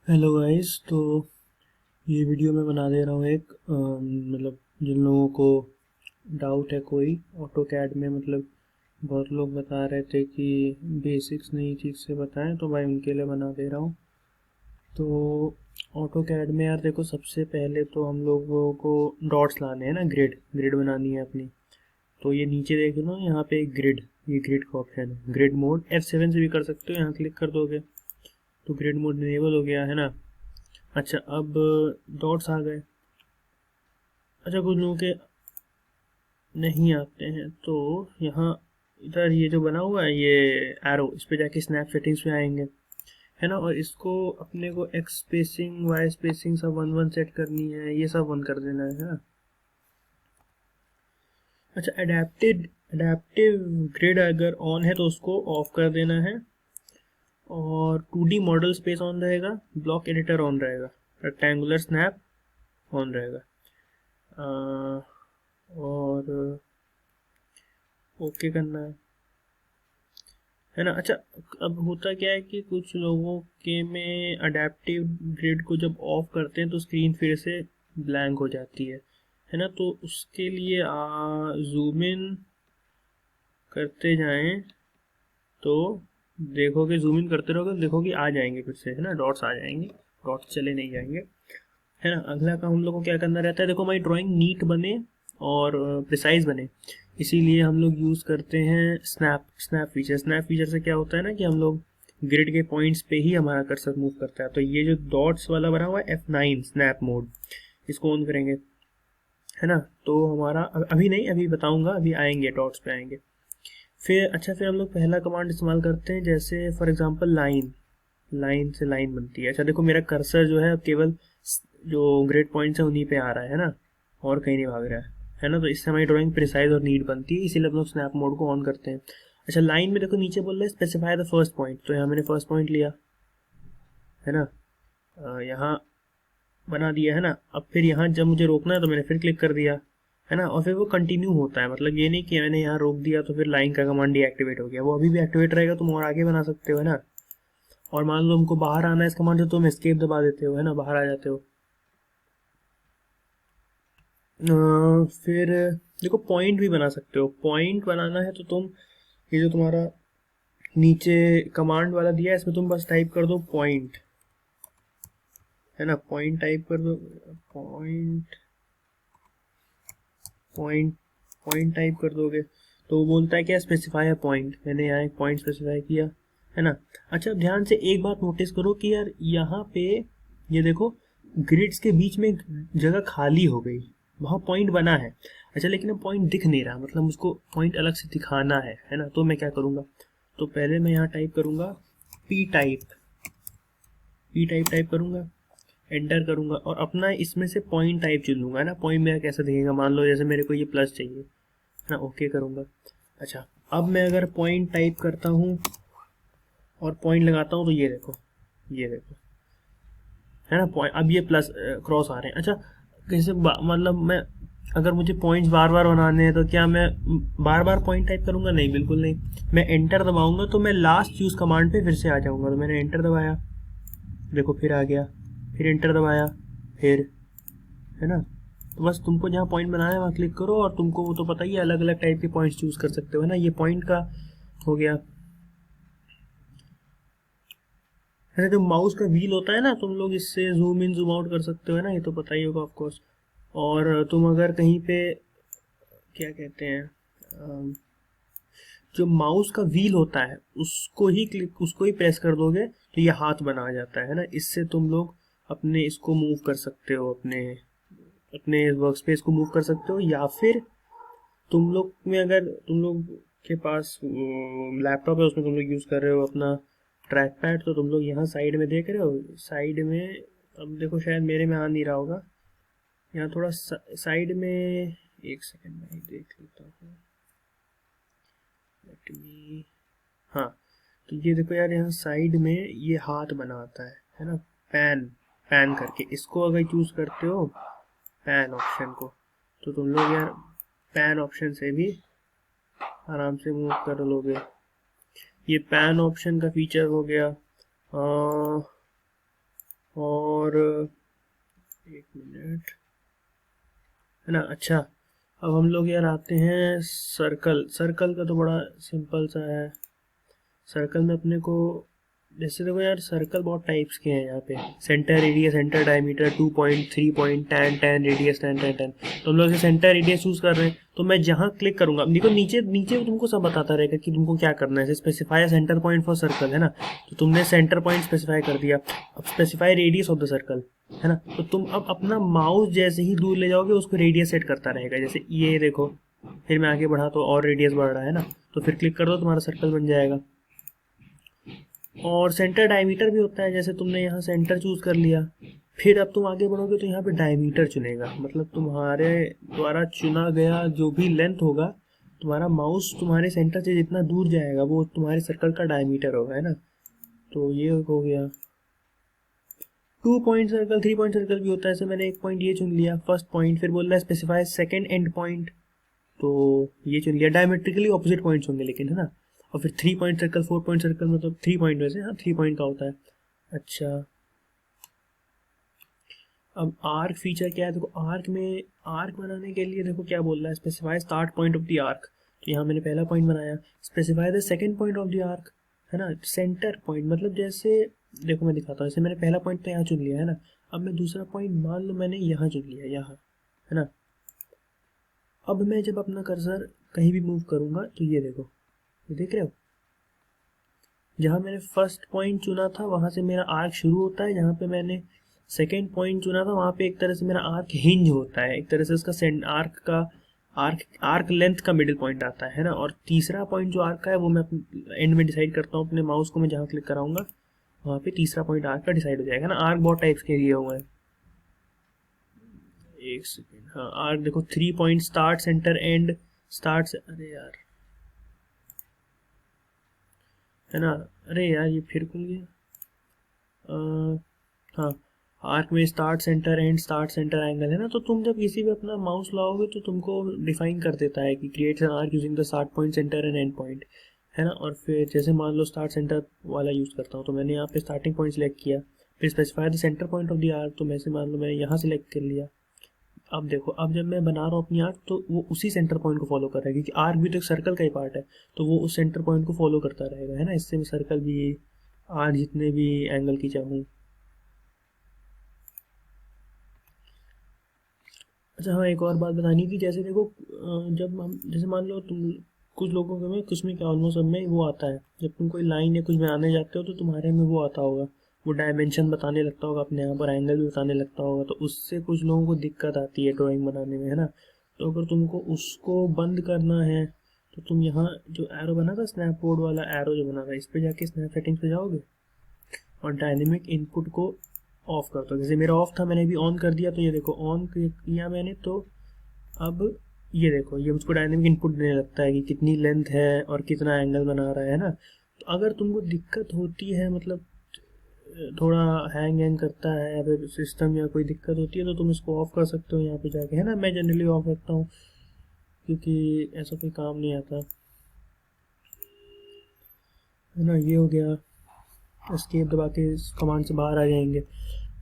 Hello guys. तो ये video मैं बना दे रहा हूँ एक मतलब जिन लोगों को डाउट है कोई ऑटो कैड में, मतलब बहुत लोग बता रहे थे कि बेसिक्स नहीं ठीक से बताएं, तो भाई उनके लिए बना दे रहा हूँ। तो ऑटो कैड में यार देखो, सबसे पहले तो हम लोगों को डॉट्स लाने हैं ना, ग्रिड ग्रिड बनानी है अपनी। तो ये नीचे देख लो, यहाँ पे एक ग्रिड, ये ग्रिड का ऑप्शन है, ग्रिड मोड F7 से भी कर सकते हो, यहाँ क्लिक कर दोगे तो ग्रिड मोड इनेबल हो गया है ना। अच्छा, अब डॉट्स आ गए। अच्छा, कुछ लोगों के नहीं आते हैं तो यहाँ इधर ये जो बना हुआ है, ये एरो, इस पे जाके स्नैप सेटिंग्स में आएंगे, है ना। और इसको अपने को एक्स स्पेसिंग वाई स्पेसिंग सब वन वन सेट करनी है, ये सब वन कर देना है ना। अच्छा, अडेप्टिव ग्रिड अगर ऑन है तो उसको ऑफ कर देना है। और 2D मॉडल स्पेस ऑन रहेगा, ब्लॉक एडिटर ऑन रहेगा, रेक्टेंगुलर स्नैप ऑन रहेगा। और ओके करना है ना। अच्छा, अब होता क्या है कि कुछ लोगों के में अडेप्टिव ग्रिड को जब ऑफ करते हैं तो स्क्रीन फिर से ब्लैंक हो जाती है ना। तो उसके लिए जूम इन करते जाएं तो देखोगे, जूम इन करते रहोगे तो देखोगे आ जाएंगे फिर से, है ना, डॉट्स आ जाएंगे, डॉट्स चले नहीं जाएंगे, है ना। अगला काम हम लोग को क्या करना रहता है, देखो हमारी ड्राइंग नीट बने और प्रिसाइज बने, इसीलिए हम लोग यूज़ करते हैं स्नैप फीचर। स्नैप फीचर से क्या होता है ना कि हम लोग ग्रिड के पॉइंट्स पे ही हमारा कर्सर मूव करता है। तो ये जो डॉट्स वाला बना हुआ है F9 स्नैप मोड, इसको ऑन करेंगे, है ना। तो हमारा अभी नहीं, अभी बताऊंगा, अभी आएंगे डॉट्स पे आएंगे। फिर अच्छा, फिर हम लोग पहला कमांड इस्तेमाल करते हैं, जैसे फॉर एग्जांपल लाइन, लाइन से लाइन बनती है। अच्छा देखो, मेरा कर्सर जो है अब केवल जो ग्रेड पॉइंट्स है उन्हीं पे आ रहा है ना, और कहीं नहीं भाग रहा है ना। तो इससे हमारी ड्राइंग प्रिसाइज और नीट बनती है, इसीलिए हम लोग स्नैप मोड को ऑन करते हैं। अच्छा, लाइन में देखो नीचे बोल रहा है स्पेसिफाई द फर्स्ट पॉइंट, तो यहाँ मैंने फर्स्ट पॉइंट लिया, है ना। यहाँ बना दिया, है ना। अब फिर यहाँ जब मुझे रोकना है तो मैंने फिर क्लिक कर दिया, है ना। और फिर वो कंटिन्यू होता है, मतलब ये नहीं कि मैंने यहाँ रोक दिया तो फिर लाइन का कमांड डीएक्टिवेट हो गया, वो अभी भी एक्टिवेट रहेगा, तुम और आगे बना सकते हो, है ना। और मान लो हमको बाहर आना है इस कमांड से, तुम एस्केप दबा देते हो, है ना, बाहर आ जाते हो। फिर देखो, पॉइंट भी बना सकते हो। पॉइंट बनाना है तो तुम ये जो तुम्हारा नीचे कमांड वाला दिया है, इसमें तुम बस टाइप कर दो पॉइंट, है ना। पॉइंट टाइप कर दो, पॉइंट पॉइंट पॉइंट टाइप कर दोगे तो वो बोलता है क्या, स्पेसिफाई है पॉइंट। मैंने यहाँ एक पॉइंट स्पेसिफाई किया, है ना। अच्छा, अब ध्यान से एक बात नोटिस करो कि यार यहाँ पे ये देखो, ग्रिड्स के बीच में एक जगह खाली हो गई, वहाँ पॉइंट बना है। अच्छा, लेकिन अब पॉइंट दिख नहीं रहा, मतलब उसको पॉइंट अलग से दिखाना है ना। तो मैं क्या करूँगा, तो पहले मैं यहाँ टाइप करूँगा पी टाइप, टाइप करूँगा, एंटर करूँगा, और अपना इसमें से पॉइंट टाइप चुन लूँगा, है ना। पॉइंट मेरा कैसे दिखेगा, मान लो जैसे मेरे को ये प्लस चाहिए, है ना, ओके करूँगा। अच्छा, अब मैं अगर पॉइंट टाइप करता हूँ और पॉइंट लगाता हूँ तो ये देखो, ये देखो, है ना, पॉइंट, अब ये प्लस क्रॉस आ रहे हैं। अच्छा, कैसे मतलब मैं अगर मुझे पॉइंट्स बार बार बनाने हैं तो क्या मैं बार बार पॉइंट टाइप करूंगा, नहीं, बिल्कुल नहीं। मैं एंटर दबाऊंगा तो मैं लास्ट यूज कमांड पे फिर से आ जाऊंगा। तो मैंने एंटर दबाया, देखो फिर आ गया, फिर एंटर दबाया, फिर, है ना। तो बस तुमको जहाँ पॉइंट बनाना है वहाँ क्लिक करो, और तुमको वो तो पता ही है, अलग अलग टाइप के पॉइंट्स चूज कर सकते हो, है ना। ये पॉइंट का हो गया। ऐसे जो माउस का व्हील होता है ना, तुम लोग इससे जूम इन जूम आउट कर सकते हो, है ना, ये तो पता ही होगा ऑफ कोर्स। और तुम अगर कहीं पे क्या कहते हैं, जो माउस का व्हील होता है उसको ही प्रेस कर दोगे तो ये हाथ बना जाता है ना। इससे तुम लोग अपने इसको मूव कर सकते हो, अपने अपने वर्क स्पेस को मूव कर सकते हो। या फिर तुम लोग में अगर तुम लोग के पास लैपटॉप है, उसमें तुम लोग यूज़ कर रहे हो अपना ट्रैक पैड, तो तुम लोग यहाँ साइड में देख रहे हो, साइड में, अब देखो शायद मेरे में आ नहीं रहा होगा, यहाँ थोड़ा साइड में, एक सेकंड में ही देख लेता हूँ, लेट मी, हाँ। तो ये देखो यार, यहाँ साइड में ये हाथ बना आता है ना, पैन, पैन करके इसको अगर चूज करते हो, पैन ऑप्शन को, तो तुम लोग यार पैन ऑप्शन से भी आराम से मूव कर लोगे। ये पैन ऑप्शन का फीचर हो गया। और एक मिनट, है ना। अच्छा, अब हम लोग यार आते हैं सर्कल। सर्कल का तो बड़ा सिंपल सा है। सर्कल में अपने को, जैसे देखो यार, सर्कल बहुत टाइप्स के हैं यहाँ पे। Centre radius, centre diameter, 2 point, 3 point, 10 10 radius, 10 10 10। तो हम लोग से सेंटर रेडियस चूज कर रहे हैं, तो मैं जहाँ क्लिक करूंगा, अब देखो नीचे नीचे तुमको सब बताता रहेगा कि तुमको क्या करना है। Specify centre point for circle, है ना। तो तुमने सेंटर पॉइंट स्पेसिफाई कर दिया। अब specify radius of the circle, है ना। तो तुम अब अपना माउस जैसे ही दूर ले जाओगे उसको रेडियस सेट करता रहेगा। जैसे ये देखो, फिर मैं आगे बढ़ा तो और रेडियस बढ़ रहा है ना, तो फिर क्लिक कर दो, तुम्हारा सर्कल बन जाएगा। और सेंटर डायमीटर भी होता है, जैसे तुमने यहाँ सेंटर चूज कर लिया, फिर अब तुम आगे बढ़ोगे तो यहाँ पे डायमीटर चुनेगा, मतलब तुम्हारे द्वारा चुना गया जो भी लेंथ होगा, तुम्हारा माउस तुम्हारे सेंटर से जितना दूर जाएगा वो तुम्हारे सर्कल का डायमीटर होगा, है ना। तो ये हो गया। 2 पॉइंट सर्कल, 3 पॉइंट सर्कल भी होता है। जैसे मैंने एक पॉइंट ये चुन लिया, फर्स्ट पॉइंट, फिर बोल रहा है स्पेसिफाई सेकेंड एंड पॉइंट, तो ये चुन लिया। डायमेट्रिकली ऑपोजिट पॉइंट्स होंगे लेकिन, है ना। और फिर 3 पॉइंट सर्कल, 4 पॉइंट सर्कल, मतलब 3 पॉइंट वैसे, हाँ 3 पॉइंट का होता है। अच्छा, अब आर्क फीचर क्या है, देखो आर्क में, आर्क बनाने के लिए देखो क्या बोल रहा है, specify start point of the arc. तो यहाँ मैंने पहला पॉइंट बनाया। Specify the second point of the arc, है ना। सेंटर पॉइंट, मतलब जैसे देखो मैं दिखाता हूँ, जैसे मैंने पहला पॉइंट तो यहाँ चुन लिया, है ना। अब मैं दूसरा पॉइंट मान लो मैंने यहाँ चुन लिया, यहाँ, है ना। अब मैं जब अपना कर्सर कहीं भी मूव करूँगा तो ये देखो, ये देख रहे हो, जहाँ मैंने फर्स्ट पॉइंट चुना था वहाँ से मेरा आर्क शुरू होता है, जहाँ पे मैंने सेकेंड पॉइंट चुना था वहाँ पे एक तरह से मेरा आर्क हिंज होता है, एक तरह से उसका आर्क का आर्क लेंथ का मिडिल पॉइंट आता है ना। और तीसरा पॉइंट जो आर्क का है वो मैं एंड में डिसाइड करता हूँ, अपने माउस को मैं जहाँ क्लिक कराऊंगा वहाँ पे तीसरा पॉइंट आर्क का डिसाइड हो जाएगा ना। आर्क बहुत टाइप्स के लिए हुआ है। एक सेकेंड, हाँ आर्क देखो, 3 point, start, centre, and, start, अरे यार, है ना। अरे यार ये फिर खुल गया। हाँ, आर्क में start, centre, and, start, centre, angle, है ना। तो तुम जब किसी भी अपना माउस लाओगे तो तुमको डिफाइन कर देता है कि create an arc using the start point, centre and and point, है ना। और फिर जैसे मान लो स्टार्ट सेंटर वाला यूज़ करता हूँ तो मैंने यहाँ पे स्टार्टिंग पॉइंट सेलेक्ट किया, फिर specify the centre point of the arc, तो वैसे मान लो मैंने यहाँ सेलेक्ट कर लिया। अब देखो, अब जब मैं बना रहा हूँ अपनी आर्क तो वो उसी सेंटर पॉइंट को फॉलो कर रहा है, क्योंकि आर्क भी तो एक सर्कल का ही पार्ट है, तो वो उस सेंटर पॉइंट को फॉलो करता रहेगा, है ना। इससे मैं सर्कल भी, आर्क जितने भी एंगल की चाहूँ। अच्छा हाँ, एक और बात बतानी थी, जैसे देखो जब हम, जैसे मान लो तुम, कुछ लोगों के में, कुछ में क्या, ऑलमोस्ट सब में वो आता है, जब तुम कोई लाइन या कुछ बनाने जाते हो तो तुम्हारे में वो आता होगा, वो डायमेंशन बताने लगता होगा अपने यहाँ पर, एंगल भी बताने लगता होगा, तो उससे कुछ लोगों को दिक्कत आती है ड्राइंग बनाने में, है ना। तो अगर तुमको उसको बंद करना है तो तुम यहाँ जो एरो बना था, स्नैप बोर्ड वाला एरो जो बना था, इस पर जाके स्नैप सेटिंग्स पे जाओगे और डायनेमिक इनपुट को ऑफ कर दो। जैसे मेरा ऑफ था, मैंने भी ऑन कर दिया, तो ये देखो ऑन किया मैंने, तो अब ये देखो ये मुझको डायनेमिक इनपुट देने लगता है कि कितनी लेंथ है और कितना एंगल बना रहा है ना। तो अगर तुमको दिक्कत होती है, मतलब थोड़ा हैंग करता है या फिर सिस्टम या कोई दिक्कत होती है, तो तुम इसको ऑफ कर सकते हो यहाँ पे जाके, है ना। मैं जनरली ऑफ रखता हूँ क्योंकि ऐसा कोई काम नहीं आता, है ना। ये हो गया, एस्केप दबा के कमांड से बाहर आ जाएंगे।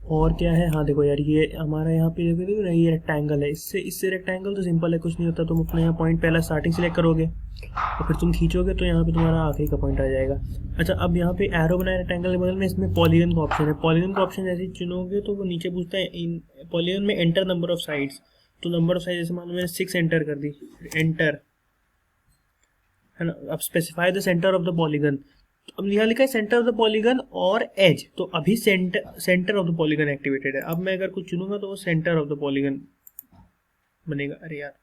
और क्या है, हाँ देखो यार, ये हमारा यहाँ पे देखो देखो ये रेक्टेंगल है, इससे इससे रेक्टेंगल तो सिंपल है, कुछ नहीं होता। तुम अपना यहाँ पॉइंट पहला स्टार्टिंग सेलेक्ट करोगे और फिर तुम खींचोगे तो यहाँ पे तुम्हारा आखिरी का पॉइंट आ जाएगा। अच्छा, अब यहाँ पे एरो बनाया रेक्टेंगल के बगल में, इसमें पॉलीगन का ऑप्शन है। पॉलीगन का ऑप्शन जैसे चुनोगे तो वो नीचे पूछता है इन पॉलीगन में एंटर नंबर ऑफ साइड्स, तो नंबर ऑफ साइड जैसे मान लो मैंने 6 एंटर कर दी, एंटर, है ना। अब specify the centre of the polygon, तो अब यहाँ लिखा है सेंटर ऑफ द पॉलीगन और एज, तो अभी centre of the polygon activated है। अब मैं अगर कुछ चुनूंगा तो वो सेंटर ऑफ द पॉलीगन बनेगा। अरे यार,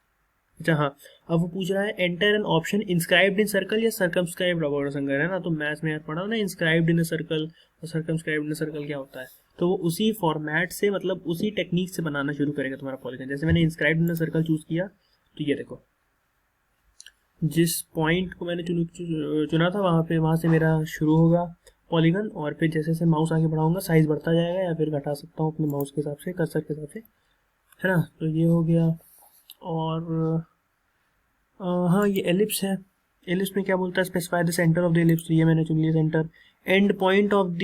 अच्छा हाँ, अब वो पूछ रहा है enter an option inscribed in circle या सर्कमस्क्राइब्ड अबाउट सर्कल, है ना। तो मैथ्स में यार पढ़ा ना, इंस्क्राइब्ड इन अ सर्कल और सर्कमस्क्राइब्ड इन अ सर्कल क्या होता है। तो वो उसी फॉर्मेट से, मतलब उसी टेक्निक से बनाना शुरू करेगा तुम्हारा पॉलीगन। जैसे मैंने inscribed in a circle choose किया, तो ये देखो जिस पॉइंट को मैंने चुना था वहाँ से मेरा शुरू होगा पॉलीगन, और फिर जैसे जैसे माउस आगे बढ़ाऊंगा साइज बढ़ता जाएगा, या फिर घटा सकता हूँ अपने माउस के हिसाब से, कर्सर के हिसाब से, है ना। तो ये हो गया। और हाँ, ये एलिप्स है। एलिप्स में क्या बोलता है, specify the centre of the ellipse, तो ये मैंने चुन लिया centre. And point of the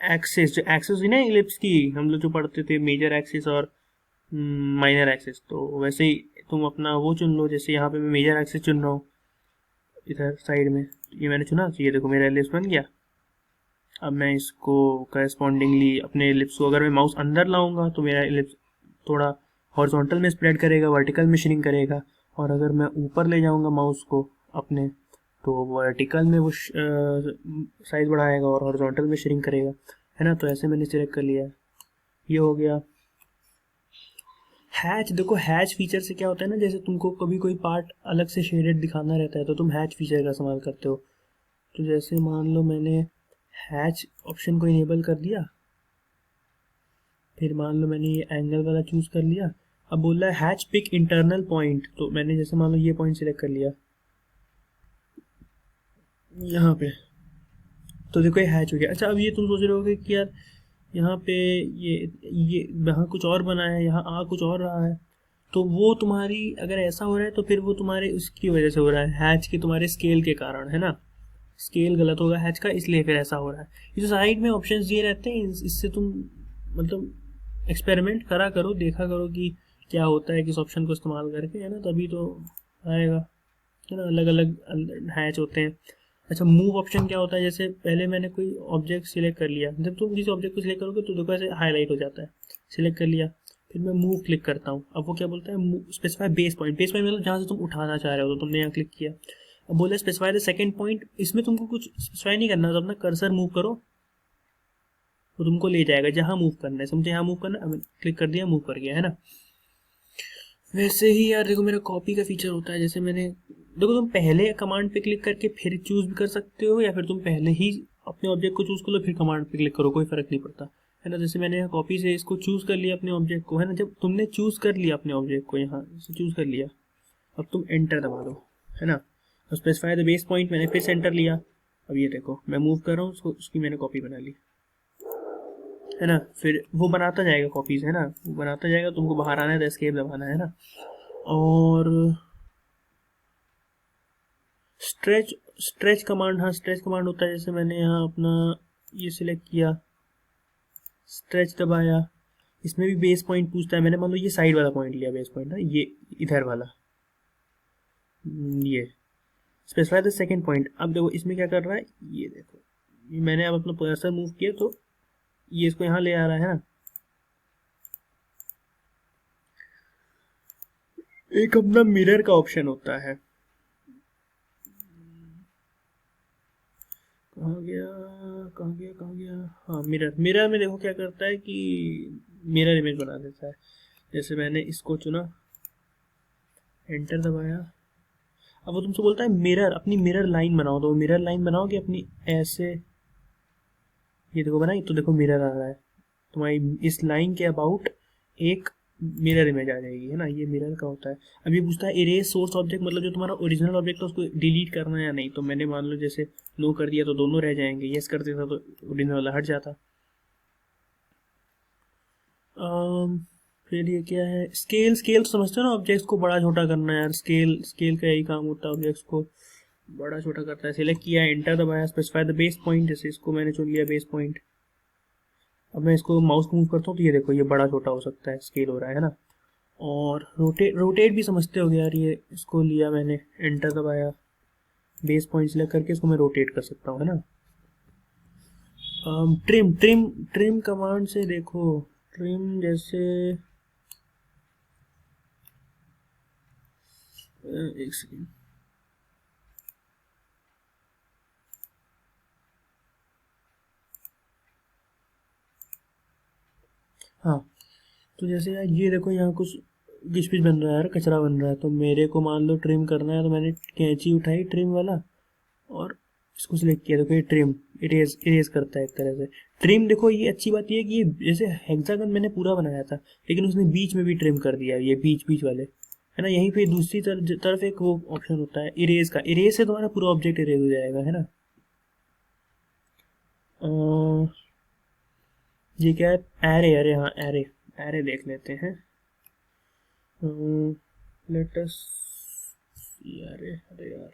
axis, जो एक्सिस हुई ना इलिप्स की, हम लोग जो पढ़ते थे मेजर एक्सिस और माइनर एक्सिस, तो वैसे ही तुम अपना वो चुन लो। जैसे यहाँ पे मैं मेजर एक्सिस चुन रहा हूँ इधर साइड में, ये मैंने चुना, तो ये देखो मेरा एलिप्स बन गया। अब मैं इसको करस्पॉन्डिंगली अपने एलिप्स को, अगर मैं माउस अंदर लाऊंगा तो मेरा एलिप्स थोड़ा हॉरिजॉन्टल में स्प्रेड करेगा, वर्टिकल में श्रिंक करेगा, और अगर मैं ऊपर ले जाऊंगा माउस को अपने, तो वर्टिकल में वो साइज बढ़ाएगा और हॉरिजॉन्टल में श्रिंक करेगा, है ना। तो ऐसे मैंने सिलेक्ट कर लिया, ये हो गया। हैच, देखो हैच फीचर से क्या होता है ना, जैसे तुमको कभी कोई पार्ट अलग से शेडेड दिखाना रहता है तो तुम हैच फीचर का इस्तेमाल करते हो। तो जैसे मान लो मैंने हैच ऑप्शन को इनेबल कर दिया, फिर मान लो मैंने ये एंगल वाला चूज कर लिया। अब बोल रहा है हैच पिक इंटरनल पॉइंट, तो मैंने जैसे मान लो ये पॉइंट सिलेक्ट कर लिया यहाँ पे, तो देखो ये हैच हो गया। अच्छा, अब ये तुम सोच रहे होगे कि यार यहाँ पे ये यहाँ कुछ और बना है, यहाँ आ कुछ और रहा है, तो वो तुम्हारी अगर ऐसा हो रहा है तो फिर वो तुम्हारे उसकी वजह से हो रहा है, हैच के तुम्हारे स्केल के कारण, है ना। स्केल गलत होगा हैच का, इसलिए फिर ऐसा हो रहा है। ये जो साइड में ऑप्शंस दिए रहते हैं, इससे तुम मतलब एक्सपेरिमेंट करा करो, देखा करो कि क्या होता है किस ऑप्शन को इस्तेमाल करके, है ना, तभी तो आएगा, है ना। अलग अलग हैच होते हैं। अच्छा, मूव ऑप्शन क्या होता है, जैसे पहले मैंने कोई ऑब्जेक्ट सिलेक्ट कर लिया, जब तुम किसी ऑब्जेक्ट को सिलेक्ट करोगे तो देखो ऐसे हाईलाइट हो जाता है, सिलेक्ट कर लिया, फिर मैं मूव क्लिक करता हूँ। अब वो क्या बोलता है, specify base point. Base point मतलब जहाँ से तुम उठाना चाह रहे हो, तो तुमने यहाँ क्लिक किया। अब बोला स्पेसिफाई द सेकंड पॉइंट, इसमें तुमको कुछ स्पेसिफाई नहीं करना, तो अपना कर्सर मूव करो, वो तुमको ले जाएगा जहाँ मूव करना है। मुझे यहाँ मूव करना है, क्लिक कर दिया, मूव कर गया, है ना। वैसे ही यार देखो, मेरा कॉपी का फीचर होता है, जैसे मैंने देखो, तुम पहले कमांड पे क्लिक करके फिर चूज भी कर सकते हो, या फिर तुम पहले ही अपने ऑब्जेक्ट को चूज कर लो फिर कमांड पे क्लिक करो, कोई फर्क नहीं पड़ता, है ना। जैसे मैंने यहाँ कॉपी से इसको चूज कर लिया अपने ऑब्जेक्ट को, है ना। जब तुमने चूज कर लिया अपने ऑब्जेक्ट को, यहाँ से चूज कर लिया, अब तुम एंटर दबा दो, है ना। स्पेसिफाई द बेस पॉइंट, मैंने फिर से एंटर लिया। अब ये देखो मैं मूव कर रहा हूँ उसको, उसकी मैंने कॉपी बना ली, है ना। फिर वो बनाता जाएगा कॉपीज, है ना, वो बनाता जाएगा, तुमको बाहर आना है तो एस्केप दबाना है ना। और स्ट्रेच, स्ट्रेच कमांड, हाँ स्ट्रेच कमांड होता है, जैसे मैंने यहाँ अपना ये सिलेक्ट किया, स्ट्रेच दबाया, इसमें भी बेस पॉइंट पूछता है। मैंने मान लो ये साइड वाला पॉइंट लिया बेस पॉइंट ना, ये इधर वाला, ये स्पेसिफाई द सेकंड पॉइंट। अब देखो इसमें क्या कर रहा है, ये देखो, ये मैंने अब अपना कर्सर मूव किया तो ये इसको यहाँ ले आ रहा है ना। एक अपना मिरर का ऑप्शन होता है, कहाँ गया कहाँ गया कहाँ गया, हाँ मिरर। मिरर में देखो क्या करता है कि मिरर इमेज बना देता है। जैसे मैंने इसको चुना, एंटर दबाया, अब वो तुमसे बोलता है मिरर, अपनी मिरर लाइन बनाओ, तो मिरर लाइन बनाओगे अपनी ऐसे, ये देखो बनाई, तो देखो मिरर आ रहा है तुम्हारी इस लाइन के अबाउट, एक मिरर इमेज आ जाएगी, है ना। ये मिरर का होता है। अब ये पूछता है इरेज सोर्स ऑब्जेक्ट, मतलब जो तुम्हारा ओरिजिनल ऑब्जेक्ट है उसको डिलीट करना है या नहीं, तो मैंने मान लो जैसे नो कर दिया तो दोनों रह जाएंगे, यस कर देता तो ओरिजिनल वाला हट जाता। फिर ये क्या है, स्केल। स्केल तो समझते हो ना, ऑब्जेक्ट्स को बड़ा छोटा करना है यार, स्केल, स्केल का यही काम होता है, ऑब्जेक्ट्स को बड़ा छोटा करता है। सिलेक्ट किया, एंटर दबाया, स्पेसिफाई द बेस पॉइंट, जैसे इसको मैंने चुन लिया बेस पॉइंट। अब मैं इसको माउस मूव करता हूँ तो ये देखो ये बड़ा छोटा हो सकता है, स्केल हो रहा है ना। और रोटेट, रोटेट भी समझते हो यार, ये इसको लिया मैंने, एंटर दबाया, बेस पॉइंट सिलेक्ट करके इसको मैं रोटेट कर सकता हूँ, है ना। ट्रिम, ट्रिम, ट्रिम कमांड से देखो, ट्रिम जैसे एक सेकेंड, हाँ, तो जैसे यार ये देखो यहाँ कुछ घिच पिच बन रहा है यार, कचरा बन रहा है, तो मेरे को मान लो ट्रिम करना है, तो मैंने कैंची उठाई ट्रिम वाला और इसको सिलेक्ट किया, देखो ये ट्रिम, इरेज, इरेज करता है एक तरह से। ट्रिम देखो, ये अच्छी बात ये है कि ये जैसे हेक्सागन मैंने पूरा बनाया था, लेकिन उसने बीच में भी ट्रिम कर दिया, ये बीच बीच वाले, है ना। यहीं पे दूसरी तरफ एक वो ऑप्शन होता है इरेज का, इरेज से तुम्हारा पूरा ऑब्जेक्ट इरेज हो जाएगा, है ना। ये क्या है, एरे, अरे हाँ एरे, एरे देख लेते हैं। लेट अस, अरे अरे यार,